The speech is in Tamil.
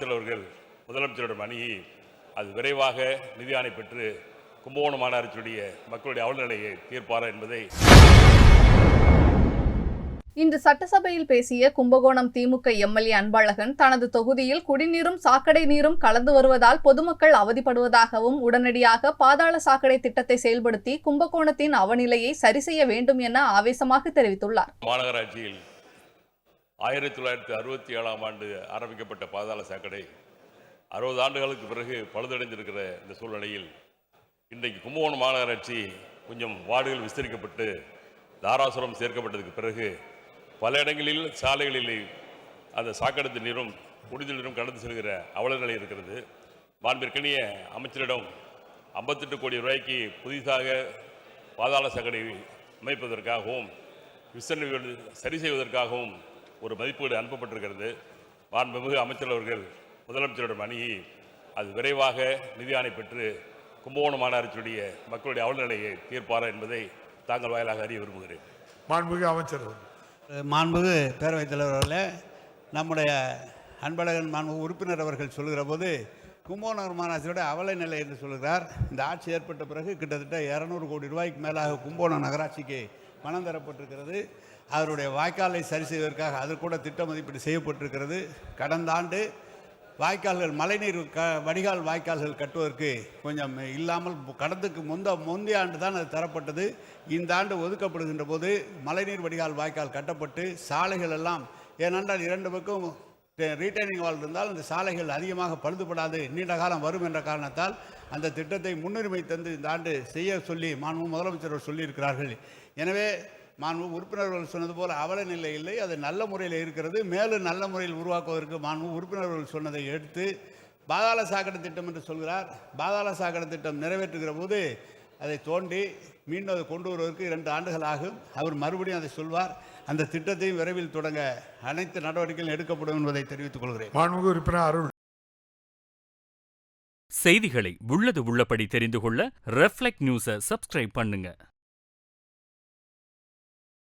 அமைச்சர் அவர்கள் முதலமைச்சரிடம் அணுகி அது விரைவாக நிதி ஆணை பெற்று கும்பகோணம் மாநகராட்சியுடைய மக்களுடைய அவலநிலையை தீர்ப்பாரா என்பதை. இன்று சட்டசபையில் பேசிய கும்பகோணம் திமுக எம்எல்ஏ அன்பழகன் தனது தொகுதியில் குடிநீரும் சாக்கடை நீரும் கலந்து வருவதால் பொதுமக்கள் அவதிப்படுவதாகவும் உடனடியாக பாதாள சாக்கடை திட்டத்தை செயல்படுத்தி கும்பகோணத்தின் அவநிலையை சரி செய்ய வேண்டும் என ஆவேசமாக தெரிவித்துள்ளார். மாநகராட்சியில் 1967ஆம் ஆண்டு ஆரம்பிக்கப்பட்ட பாதாள சாக்கடை 60 ஆண்டுகளுக்கு பிறகு பழுதடைந்திருக்கிற இந்த சூழ்நிலையில் இன்றைக்கு கும்பகோணம் மாநகராட்சி கொஞ்சம் வார்டுகள் விஸ்தரிக்கப்பட்டு தாராசுரம் சேர்க்கப்பட்டதுக்கு பிறகு பல இடங்களில் சாலைகளில் அந்த சாக்கடை நீரும் குடிநீர் நீரும் கடந்து செல்கிற அவல நிலை இருக்கிறது. மாண்பிற்கனிய அமைச்சரிடம் 58 கோடி ரூபாய்க்கு புதிதாக பாதாள சாக்கடை அமைப்பதற்காகவும் விசாரணை சரி செய்வதற்காகவும் ஒரு மதிப்பீடு அனுப்பப்பட்டிருக்கிறது. மாண்புமிகு அமைச்சர் அவர்கள் முதலமைச்சரிடம் அணுகி அது விரைவாக நிதி ஆணை பெற்று கும்பகோணம் மாநகராட்சியுடைய மக்களுடைய அவலநிலையை தீர்ப்பாரா என்பதை தாங்கள் வாயிலாக அறிய விரும்புகிறேன். மாண்புமிகு அமைச்சர். மாண்புமிகு பேரவைத் தலைவர் அவர்களே, நம்முடைய அன்பழகன் மாண்புமிகு உறுப்பினர் அவர்கள் சொல்கிற போது கும்பகோணம் மாநகராட்சியோட அவல நிலை என்று சொல்கிறார். இந்த ஆட்சி ஏற்பட்ட பிறகு கிட்டத்தட்ட 200 கோடி ரூபாய்க்கு மேலாக கும்பகோணம் நகராட்சிக்கு பணம் தரப்பட்டிருக்கிறது. அவருடைய வாய்க்காலை சரி செய்வதற்காக அது கூட திட்ட மதிப்பீடு செய்யப்பட்டிருக்கிறது. கடந்த ஆண்டு வாய்க்கால்கள் மழைநீர் வடிகால் வாய்க்கால்கள் கட்டுவதற்கு கொஞ்சம் இல்லாமல் கடந்துக்கு முந்தைய ஆண்டு தான் அது தரப்பட்டது. இந்த ஆண்டு ஒதுக்கப்படுகின்ற போது மழைநீர் வடிகால் வாய்க்கால் கட்டப்பட்டு சாலைகள் எல்லாம், ஏனென்றால் 2 பக்கம் ரீட்டைனிங் வால் இருந்தால் அந்த சாலைகள் அதிகமாக பழுதுபடாது, நீண்ட காலம் வரும் என்ற காரணத்தால் அந்த திட்டத்தை முன்னுரிமை தந்து இந்த ஆண்டு செய்ய சொல்லி மாண்புமிகு முதலமைச்சர் சொல்லியிருக்கிறார்கள். எனவே மாண்புமிகு உறுப்பினர்கள் சொன்னது போல் அவல நிலை இல்லை, அது நல்ல முறையில் இருக்கிறது. மேலும் நல்ல முறையில் உருவாக்குவதற்கு மாண்புமிகு உறுப்பினர்கள் சொன்னதை எடுத்து பாதாள சாக்கடை திட்டம் என்று சொல்கிறார். பாதாள சாக்கடை திட்டம் நிறைவேற்றுகிற போது அதை தோண்டி மீண்டும் அதை கொண்டு வருவதற்கு 2 ஆண்டுகள் ஆகும். அவர் மறுபடியும் அதை சொல்வார். அந்த திட்டத்தையும் விரைவில் தொடங்க அனைத்து நடவடிக்கைகளும் எடுக்கப்படும் என்பதை தெரிவித்துக் கொள்கிறேன். மாண்புமிகு உறுப்பினர் அருள். செய்திகளை உள்ளது உள்ளபடி தெரிந்து கொள்ள ரெஃப்ளெக்ட் நியூஸை சப்ஸ்கிரைப் பண்ணுங்க.